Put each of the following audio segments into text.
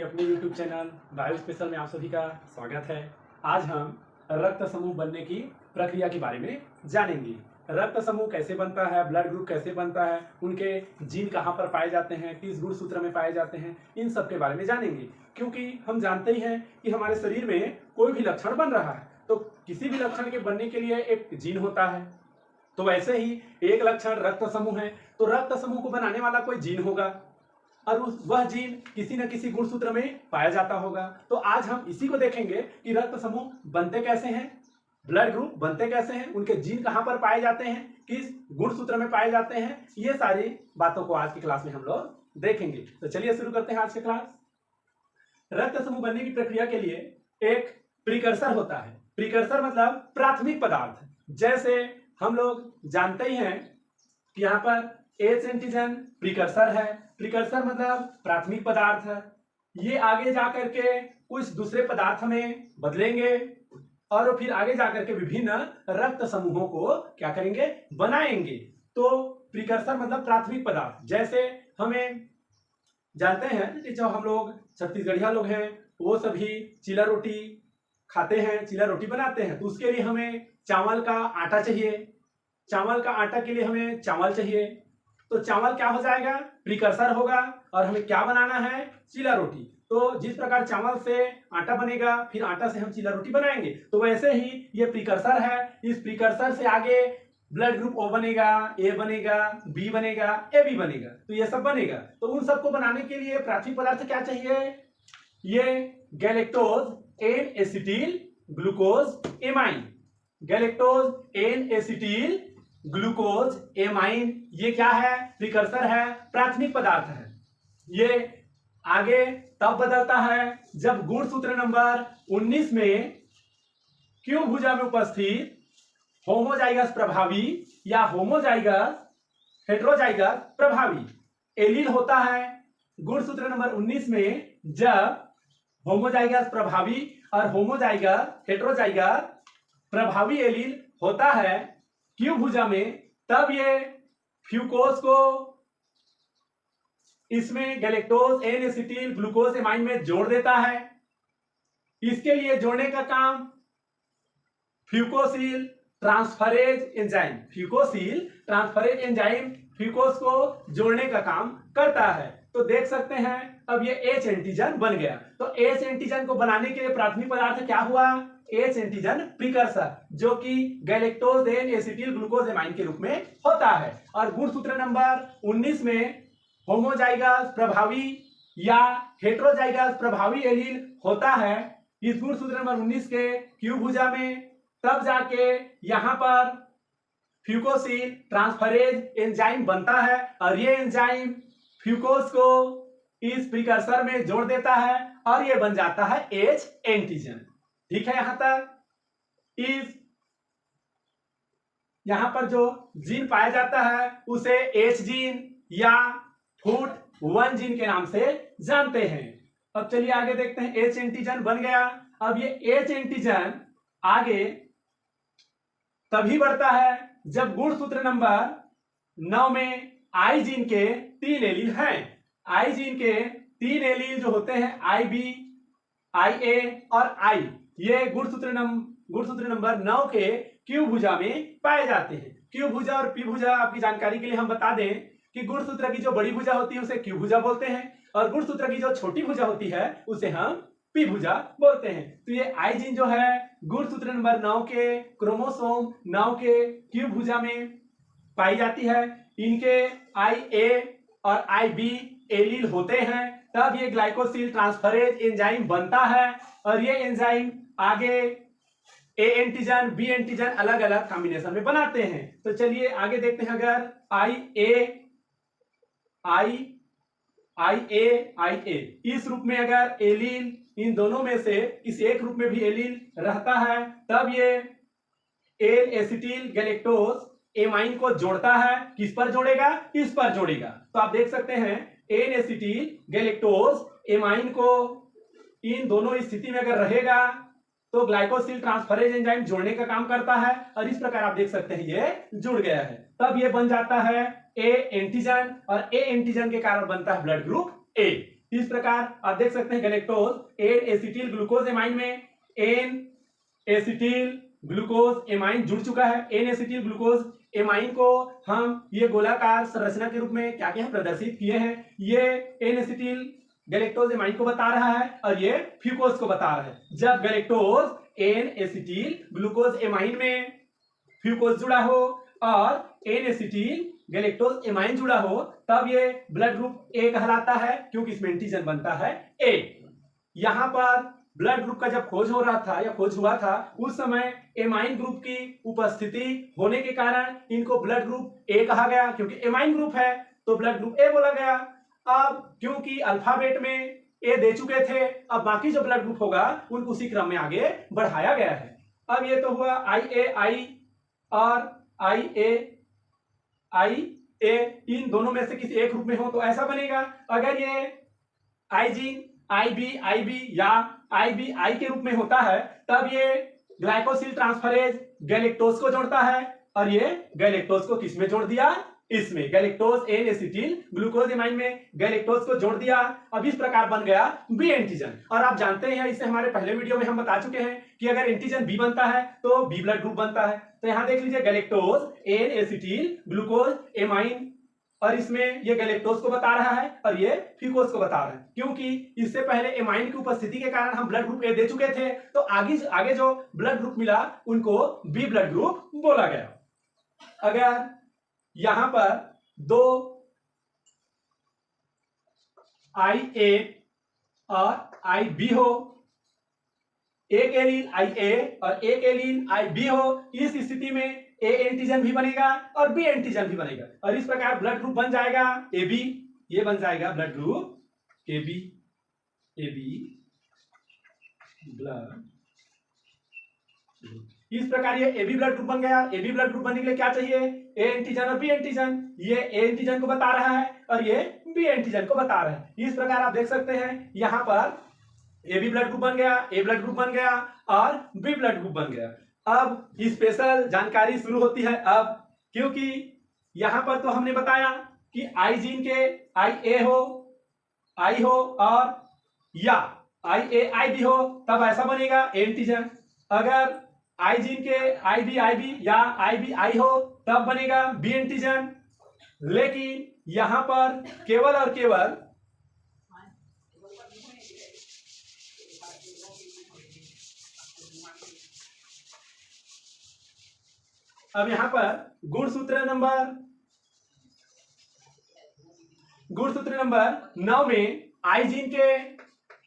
अपने YouTube channel bio special में आप सभी का स्वागत है। आज हम रक्त समूह बनने की प्रक्रिया के बारे में जानेंगे। रक्त समूह कैसे बनता है, ब्लड ग्रुप कैसे बनता है, उनके जीन कहाँ पर पाए जाते हैं, किस गुणसूत्र में पाए जाते हैं, इन सब के बारे में जानेंगे। क्योंकि हम जानते ही हैं कि हमारे शरीर में कोई भी लक्षण बन रहा है तो किसी भी लक्षण के बनने के लिए एक जीन होता है। तो वैसे ही एक लक्षण रक्त समूह है तो रक्त समूह को बनाने वाला कोई जीन होगा और वह जीन किसी न किसी गुणसूत्र में पाया जाता होगा। तो आज हम इसी को देखेंगे कि रक्त समूह बनते कैसे हैं, ब्लड ग्रुप बनते कैसे हैं, उनके जीन कहां पर पाए जाते हैं, किस गुणसूत्र में पाए जाते हैं, ये सारी बातों को आज की क्लास में हम लोग देखेंगे। तो चलिए शुरू करते हैं आज की क्लास। रक्त समूह बनने की प्रक्रिया के लिए एक प्रीकर्सर होता है। प्रीकर्सर मतलब प्राथमिक पदार्थ। जैसे हम लोग जानते ही हैं कि यहाँ पर एच एंटीजन प्रीकर्सर है। प्रीकर्सर मतलब प्राथमिक पदार्थ है। ये आगे जाकर के कुछ दूसरे पदार्थ में बदलेंगे और फिर आगे जाकर के विभिन्न रक्त समूहों को क्या करेंगे, बनाएंगे। तो प्रीकर्सर मतलब प्राथमिक पदार्थ। जैसे हमें जानते हैं कि जो हम लोग छत्तीसगढ़िया लोग हैं वो सभी चीला रोटी खाते हैं, चीला रोटी बनाते हैं। तो उसके लिए हमें चावल का आटा चाहिए। चावल का आटा के लिए हमें चावल चाहिए। तो चावल क्या हो जाएगा, प्रीकर्सर होगा और हमें क्या बनाना है, चीला रोटी। तो जिस प्रकार चावल से आटा बनेगा फिर आटा से हम चीला रोटी बनाएंगे, तो वैसे ही ये प्रीकर्सर है। इस प्रीकर्सर से आगे ब्लड ग्रुप ओ बनेगा, ए बनेगा, बी बनेगा, ए बी बनेगा। तो ये सब बनेगा। तो उन सबको बनाने के लिए प्राथमिक पदार्थ क्या चाहिए, ये galactose N acetyl glucose amine. Galactose N acetyl glucose amine ये क्या है, प्रीकर्सर है, प्राथमिक पदार्थ है। ये आगे तब बदलता है जब गुणसूत्र नंबर 19 में क्यू भुजा में उपस्थित होमोजाइगस प्रभावी या होमोजाइगस हेटेरोजाइगस प्रभावी एलील होता है। गुणसूत्र नंबर 19 में जब होमोजाइगस प्रभावी और होमोजाइगस हेटेरोजाइगस प्रभावी एलील होता है क्यू भुजा में, तब ये फ्यूकोज को इसमें galactose N acetyl glucose amine में जोड़ देता है। इसके लिए जोड़ने का काम fucosyl transferase enzyme, fucosyl transferase enzyme fucose को जोड़ने का काम करता है। तो देख सकते हैं अब ये एच एंटीजन बन गया। तो एच एंटीजन को बनाने के लिए प्राथमिक पदार्थ क्या हुआ, एच एंटीजन प्रीकर्सर, जो कि galactose N acetyl glucose amine के रूप में होता है। और गुणसूत्र नंबर 19 में होमोजाइगस प्रभावी या हेटेरोजाइगस प्रभावी एलील होता है इस गुणसूत्र नंबर 19 के क्यू भुजा में, तब जाके यहां पर फ्यूकोसिल ट्रांसफरेज एंजाइम बनता है और ये एंजाइम फ्यूकोज को इस प्रीकर्सर में जोड़ देता है और ये बन जाता है एच एंटीजन। ठीक है, यहां तक इस यहां पर जो जीन पाया जाता है उसे एच जीन या फूट 1 जीन के नाम से जानते हैं। अब चलिए आगे देखते हैं। एच एंटीजन बन गया। अब ये एच एंटीजन आगे तभी बढ़ता है जब गुणसूत्र नंबर 9 में आई जीन के 3 एलील हैं। आई जीन के 3 एलील जो होते हैं आई बी, आई ए और आई, ये गुणसूत्र नंबर 9 के क्यू भुजा में पाए जाते हैं। क्यू भुजा और पी भुजा आपकी जानकारी के लिए हम बता दें कि गुणसूत्र की जो बड़ी भुजा होती है उसे क्यू भुजा बोलते हैं और गुणसूत्र की जो छोटी भुजा होती है उसे हम पी भुजा बोलते हैं। तो ये आई जीन जो है गुणसूत्र नंबर 9 के क्रोमोसोम 9 के क्यू भुजा में पाई जाती है। इनके आई ए और आई बी एलील होते हैं, तब ये ग्लाइकोसिल ट्रांसफरेज एंजाइम बनता है और ये एंजाइम आगे ए एंटीजन बी एंटीजन अलग अलग कॉम्बिनेशन में बनाते हैं। तो चलिए आगे देखते हैं। अगर आई ए इस रूप में अगर एलील इन दोनों में से किसी एक रूप में भी एलील रहता है, तब ये एन एसिटिल गैलेक्टोज एमाइन को जोड़ता है। किस पर जोड़ेगा, इस पर जोड़ेगा। तो आप देख सकते हैं एन एसिटिल गैलेक्टोज एमाइन को इन दोनों स्थिति में अगर रहेगा तो ग्लाइकोसिल ट्रांसफरेज एंजाइम जोड़ने का काम करता है और इस प्रकार आप देख सकते हैं ये जुड़ गया है। तब ये बन जाता है ए एंटीजन और ए एंटीजन के कारण बनता है ब्लड ग्रुप ए। इस प्रकार आप देख सकते हैं galactose N acetyl glucose amine में एन एसिटिल ग्लूकोज एमाइन जुड़ चुका है। एन एसिटिल ग्लूकोज एमाइन को हम ये गोलाकार संरचना के रूप में क्या क्या प्रदर्शित किए हैं। ये एन एसिटिल गैलेक्टोज एमाइन को बता रहा है और ये फ्यूकोज को बता रहा है। जब galactose N acetyl glucose amine में फ्यूकोज जुड़ा हो और एन एसिटिल गैलेक्टोज एमाइन जुड़ा हो तब ये ब्लड ग्रुप ए कहलाता है, क्योंकि इसमें एंटीजन बनता है ए। यहां पर ब्लड ग्रुप का जब खोज हो रहा था या खोज हुआ था उस समय एमाइन ग्रुप की उपस्थिति होने के कारण इनको ब्लड ग्रुप ए कहा गया, क्योंकि एमाइन ग्रुप है तो ब्लड ग्रुप ए बोला गया। अब क्योंकि अल्फाबेट में ए दे चुके थे, अब बाकी जो ब्लड ग्रुप होगा उनको उसी क्रम में आगे बढ़ाया गया है। अब ये तो हुआ आई और आई ए इन दोनों में से किसी एक ग्रुप में हो तो ऐसा बनेगा। अगर ये आईजीन आई बी या आई के रूप में होता है तब ये ग्लाइकोसिल ट्रांसफरेज गैलेक्टोज को जोड़ता है और ये गैलेक्टोज को किसमें जोड़ दिया, इसमें galactose N acetyl glucose amine में गैलेक्टोज को जोड़ दिया। अब इस प्रकार बन गया बी एंटीजन। और आप जानते हैं इसे हमारे पहले वीडियो में हम बता चुके हैं कि अगर एंटीजन बी बनता है तो बी ब्लड ग्रुप बनता है। तो यहां देख लीजिए galactose N acetyl glucose amine और इसमें ये गैलेक्टोज को बता रहा है और ये फ्यूकोज को बता रहा है, क्योंकि इससे पहले एमाइन की उपस्थिति के कारण हम ब्लड ग्रुप ए दे चुके थे तो आगे जो ब्लड ग्रुप मिला उनको बी ब्लड ग्रुप बोला गया। अगर यहां पर दो आई ए और आई बी हो, एक एलील आई ए और एक एलील आई बी हो, इस स्थिति में ए एंटीजन भी बनेगा और बी एंटीजन भी बनेगा और इस प्रकार ब्लड ग्रुप बन जाएगा ए बी। ये बन जाएगा blood group A B blood. इस प्रकार ये ए बी ब्लड ग्रुप बन गया। ए बी ब्लड ग्रुप बनने के लिए क्या चाहिए, ए एंटीजन और बी एंटीजन। ये ए एंटीजन को बता रहा है और ये बी एंटीजन को बता रहा है। इस प्रकार आप देख सकते हैं यहां पर ए बी ब्लड ग्रुप बन गया, ए ब्लड ग्रुप बन गया और बी ब्लड ग्रुप बन गया। अब स्पेशल जानकारी शुरू होती है अब, क्योंकि यहां पर तो हमने बताया कि आई जीन के आई हो और या आई बी हो तब ऐसा बनेगा एंटीजन। अगर आई जीन के आई बी या आई हो तब बनेगा बी एंटीजन। लेकिन यहां पर केवल और केवल अब यहां पर गुणसूत्र नंबर 9 में आई जीन के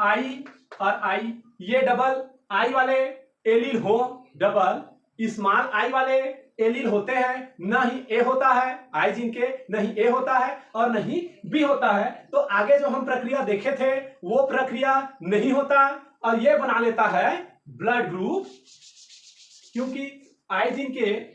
आई और आई ये डबल आई वाले एलील हो, डबल स्मॉल आई वाले एलील होते हैं, न ही ए होता है आई जीन के, न ही ए होता है और न ही बी होता है। तो आगे जो हम प्रक्रिया देखे थे वो प्रक्रिया नहीं होता और ये बना लेता है ब्लड ग्रुप, क्योंकि आई जीन के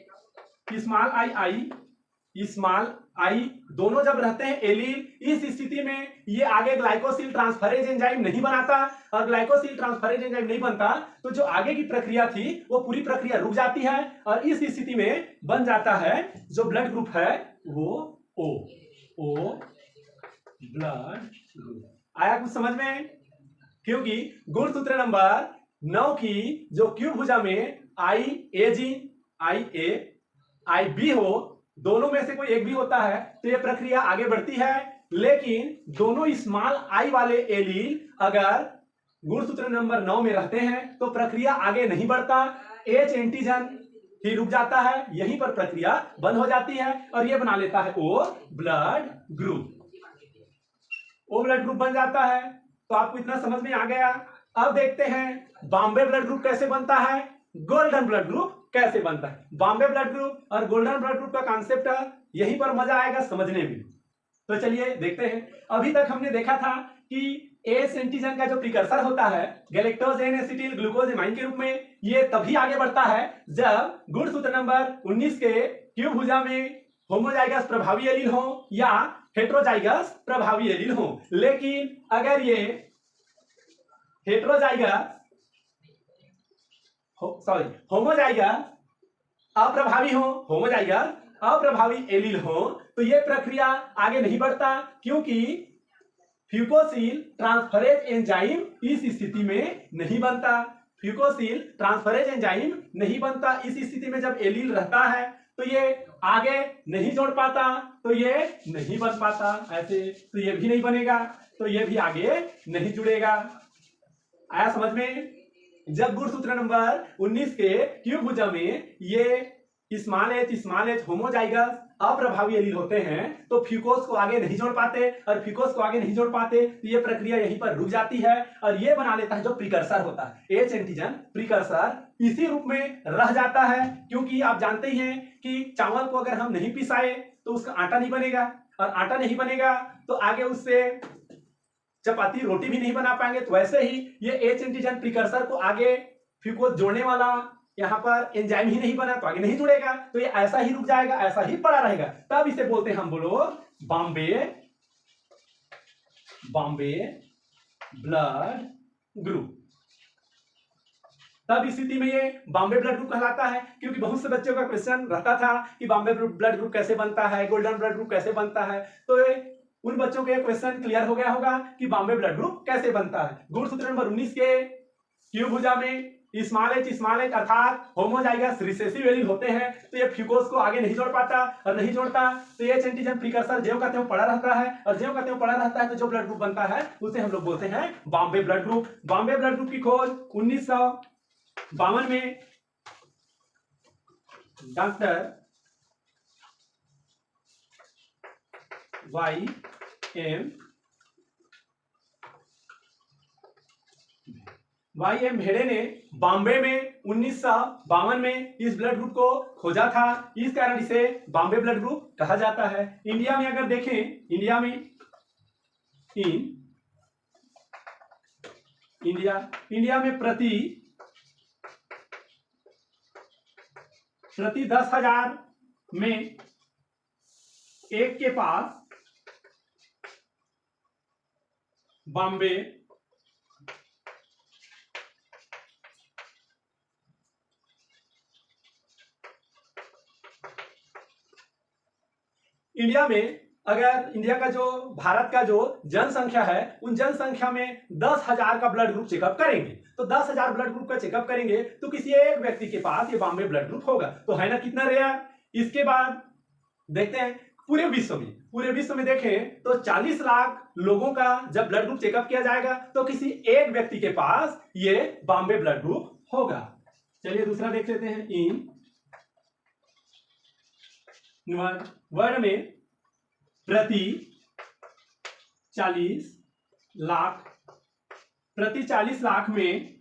स्मॉल आई दोनों जब रहते हैं एलील, इस स्थिति में ये आगे ग्लाइकोसिल ट्रांसफरेज एंजाइम नहीं बनाता और ग्लाइकोसिल ट्रांसफरेज एंजाइम नहीं बनता तो जो आगे की प्रक्रिया थी वो पूरी प्रक्रिया रुक जाती है और इस स्थिति में बन जाता है जो ब्लड ग्रुप है वो ओ ब्लड ग्रुप। आया कुछ समझ में? क्योंकि गुणसूत्र नंबर 9 की जो क्यूब भुजा में आई ए gene I A I B हो, दोनों में से कोई एक भी होता है तो ये प्रक्रिया आगे बढ़ती है। लेकिन दोनों स्मॉल आई वाले एलील अगर गुणसूत्र नंबर 9 में रहते हैं तो प्रक्रिया आगे नहीं बढ़ता, एच एंटीजन ही रुक जाता है, यहीं पर प्रक्रिया बंद हो जाती है और ये बना लेता है O blood group. O blood group बन जाता है। तो आपको इतना समझ में आ गया। अब देखते हैं बॉम्बे ब्लड ग्रुप कैसे बनता है, गोल्डन ब्लड ग्रुप कैसे बनता है। बॉम्बे ब्लड ग्रुप और गोल्डन ब्लड ग्रुप का कॉन्सेप्ट यहीं पर मजा आएगा समझने में। तो चलिए देखते हैं। अभी तक हमने देखा था कि एस एंटीजन का जो प्रिकर्सर होता है galactose N acetyl glucose amine के रूप में, ये तभी आगे बढ़ता है जब गुणसूत्र नंबर 19 के क्यूब भुजा में होमोजाइगस प्रभावी एलील हो या हेट्रोजाइगस प्रभावी एलील हो। लेकिन अगर ये हेट्रोजाइगस होमोजाइगस अप्रभावी हो, होमोजाइगस अप्रभावी एलील हो तो ये प्रक्रिया आगे नहीं बढ़ता, क्योंकि फ्यूकोसिल ट्रांसफरेज एंजाइम इस स्थिति में नहीं बनता। फ्यूकोसिल ट्रांसफरेज एंजाइम नहीं बनता। इस स्थिति में जब एलील रहता है तो ये आगे नहीं जोड़ पाता, तो ये नहीं बन पाता ऐसे, तो ये भी नहीं बनेगा, तो ये भी आगे नहीं जुड़ेगा। आया समझ में? जब गुणसूत्र नंबर 19 के क्यूब भुजा में ये स्मॉल एच होमोजाइगस अप्रभावी एलील होते हैं तो फ्यूकोस को आगे नहीं जोड़ पाते, और फ्यूकोस को आगे नहीं जोड़ पाते तो ये प्रक्रिया यहीं पर रुक जाती है और ये बना लेता है जो प्रिकर्सर होता है, एच एंटीजन प्रिकर्सर इसी रूप में रह जाता है। क्योंकि आप जानते ही हैं कि चावल को अगर हम नहीं पिसाए तो उसका आटा नहीं बनेगा, और आटा नहीं बनेगा तो आगे उससे चपाती रोटी भी नहीं बना पाएंगे। तो वैसे ही ये एच एंटीजन प्रिकर्सर को आगे फ्यूकोस जोड़ने वाला यहाँ पर एंजाइम ही नहीं बना तो आगे नहीं जुड़ेगा, तो ये ऐसा ही रुक जाएगा, ऐसा ही पड़ा रहेगा। तब इसे बोलते हैं हम, बोलो, बॉम्बे ब्लड ग्रुप। तब इस स्थिति में ये बॉम्बे ब्लड ग्रुप कहलाता है। क्योंकि बहुत से बच्चों का क्वेश्चन रहता था कि बॉम्बे ब्लड ग्रुप कैसे बनता है, गोल्डन ब्लड ग्रुप कैसे बनता है, तो उन बच्चों के क्वेश्चन क्लियर हो गया होगा कि बॉम्बे ब्लड ग्रुप कैसे बनता है। गुणसूत्र नंबर 19 के क्यूब भुजा में स्मॉल एच अर्थात होमोजाइगस रिसेसिव एलील होते हैं तो ये फ्यूकोस को आगे नहीं जोड़ पाता, और नहीं जोड़ता तो एच एंटीजन प्रिकर्सर ज्यों का त्यों पड़ा रहता है, और ज्यों का त्यों पड़ा रहता है तो जो ब्लड ग्रुप बनता है उसे हम लोग बोलते हैं Bombay blood group. Bombay blood group की खोज 1952 में डॉक्टर वाई एम भेड़े ने बॉम्बे में 1952 में इस ब्लड ग्रुप को खोजा था। इस कारण इसे बॉम्बे ब्लड ग्रुप कहा जाता है। इंडिया में अगर देखें, इंडिया में प्रति 10,000 में एक के पास बॉम्बे इंडिया में, अगर इंडिया का जो भारत का जो जनसंख्या है उन जनसंख्या में 10,000 का ब्लड ग्रुप चेकअप करेंगे, तो 10,000 ब्लड ग्रुप का चेकअप करेंगे तो किसी एक व्यक्ति के पास ये बॉम्बे ब्लड ग्रुप होगा। तो है ना कितना रेयर। इसके बाद देखते हैं पूरे विश्व में देखें तो 40 लाख लोगों का जब ब्लड ग्रुप चेकअप किया जाएगा तो किसी एक व्यक्ति के पास ये बॉम्बे ब्लड ग्रुप होगा। चलिए दूसरा देख लेते हैं। इन वर्ल्ड में प्रति 40 लाख में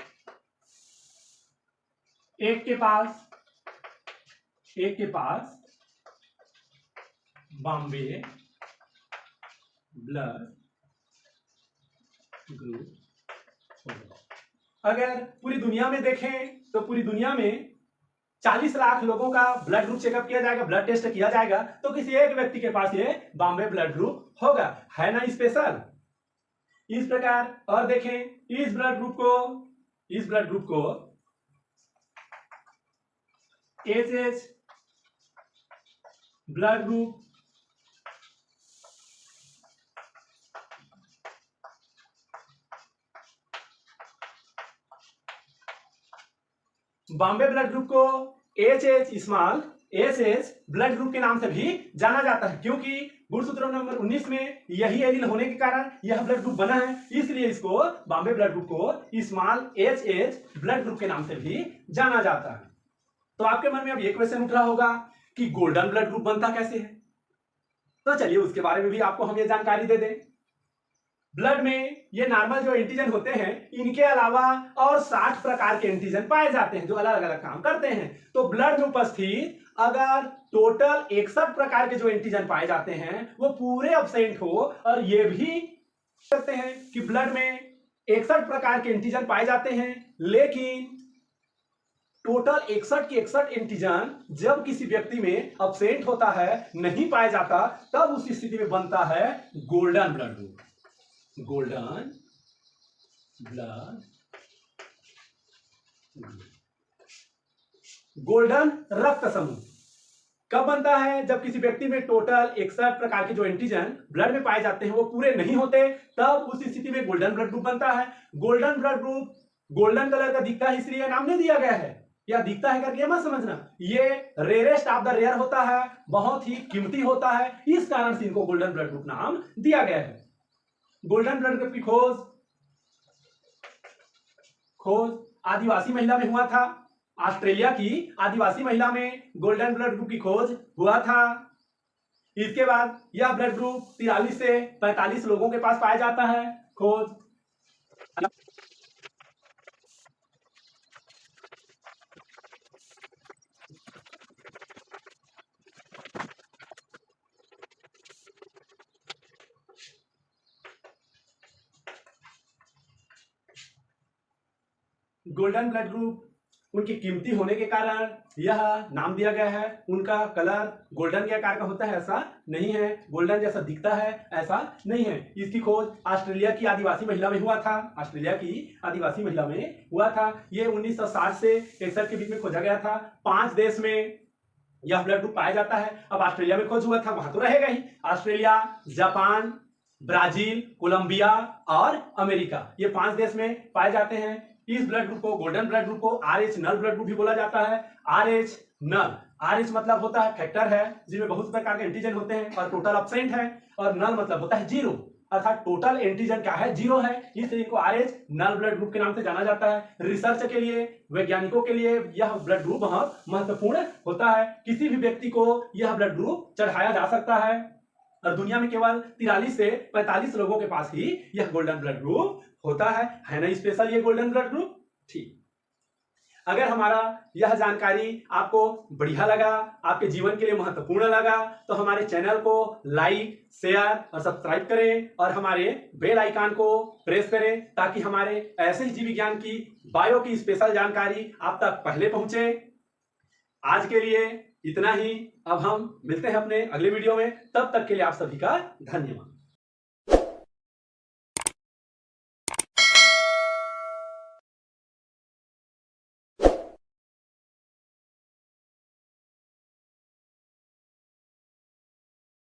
एक के पास बॉम्बे ब्लड ग्रुप होगा। अगर पूरी दुनिया में देखें तो पूरी दुनिया में 40 लाख लोगों का ब्लड ग्रुप चेकअप किया जाएगा, ब्लड टेस्ट किया जाएगा तो किसी एक व्यक्ति के पास ये बॉम्बे ब्लड ग्रुप होगा। है ना स्पेशल। इस प्रकार और देखें इस ब्लड ग्रुप को H blood group Bombay blood group को एच ब्लड ग्रुप के नाम से भी जाना जाता है। क्योंकि गुणसूत्र नंबर 19 में यही एलील होने के कारण यह ब्लड ग्रुप बना है, इसलिए इसको बॉम्बे ब्लड ग्रुप को स्मॉल एच ब्लड ग्रुप के नाम से भी जाना जाता है। तो आपके मन में अब ये क्वेश्चन उठ रहा होगा कि गोल्डन ब्लड ग्रुप बनता कैसे है। तो चलिए उसके बारे में भी आपको हम ये जानकारी दे दें। ब्लड में ये नॉर्मल जो एंटीजन होते हैं इनके अलावा और 60 प्रकार के एंटीजन पाए जाते हैं जो अलग अलग काम करते हैं। तो ब्लड में उपस्थित अगर टोटल 61 प्रकार के जो एंटीजन पाए जाते हैं वो पूरे एब्सेंट हो, और ये भी सकते हैं कि ब्लड में 61 प्रकार के एंटीजन पाए जाते हैं लेकिन टोटल 61 के 61 एंटीजन जब किसी व्यक्ति में एब्सेंट होता है, नहीं पाया जाता, तब उस स्थिति में बनता है golden blood group. Golden blood golden रक्त समूह। कब बनता है? जब किसी व्यक्ति में टोटल 61 प्रकार के जो एंटीजन ब्लड में पाए जाते हैं वो पूरे नहीं होते, तब उस स्थिति में गोल्डन ब्लड ग्रुप बनता है। Golden blood group golden colour का दिखता है इसलिए नाम नहीं दिया गया है, या दिखता है करके मत समझना, ये रेयरेस्ट ऑफ द रेयर होता है, बहुत ही कीमती होता है, इस कारण से इनको गोल्डन ब्लड ग्रुप नाम दिया गया है। गोल्डन ब्लड ग्रुप की खोज आदिवासी महिला में हुआ था। ऑस्ट्रेलिया की आदिवासी महिला में गोल्डन ब्लड ग्रुप की खोज हुआ था। इसके बाद यह ब्लड ग्रुप 43 से 45 लोगों के पास पाया जाता है। खोज गोल्डन ब्लड ग्रुप उनकी कीमती होने के कारण यह नाम दिया गया है। उनका कलर गोल्डन के आकार का होता है ऐसा नहीं है, गोल्डन जैसा दिखता है ऐसा नहीं है। इसकी खोज ऑस्ट्रेलिया की आदिवासी महिला में हुआ था। ऑस्ट्रेलिया की आदिवासी महिला में हुआ था। ये 1960 से 61 के बीच में खोजा गया था। 5 देश में यह ब्लड ग्रुप पाया जाता है। अब ऑस्ट्रेलिया में खोज हुआ था, वहां तो रहेगा ही। ऑस्ट्रेलिया, जापान, ब्राजील, कोलंबिया और अमेरिका, ये 5 देश में पाए जाते हैं। इस ब्लड ग्रुप को, गोल्डन ब्लड ग्रुप को RH नल ब्लड ग्रुप भी बोला जाता है। RH नल, RH मतलब होता है फैक्टर है जिसमें बहुत प्रकार के एंटीजन होते हैं और टोटल एब्सेंट है, और नल मतलब होता है जीरो, अर्थात टोटल एंटीजन क्या है, जीरो है, इसलिए इनको RH नल ब्लड ग्रुप के नाम से जाना जाता है। रिसर्च के लिए, वैज्ञानिकों के लिए यह ब्लड ग्रुप बहुत महत्वपूर्ण होता है। किसी भी व्यक्ति को यह ब्लड ग्रुप चढ़ाया जा सकता है, और दुनिया में केवल 43 से 45 लोगों के पास ही यह गोल्डन ब्लड ग्रुप होता है ना स्पेशल ये गोल्डन ब्लड ग्रुप। ठीक, अगर हमारा यह जानकारी आपको बढ़िया लगा, आपके जीवन के लिए महत्वपूर्ण लगा, तो हमारे चैनल को लाइक, शेयर और सब्सक्राइब करें, और हमारे बेल आइकन को प्रेस करें ताकि हमारे ऐसे ही जीव विज्ञान की, बायो की स्पेशल जानकारी आप तक पहले पहुंचे। आज के लिए इतना ही। अब हम मिलते हैं अपने अगले वीडियो में, तब तक के लिए आप सभी का धन्यवाद।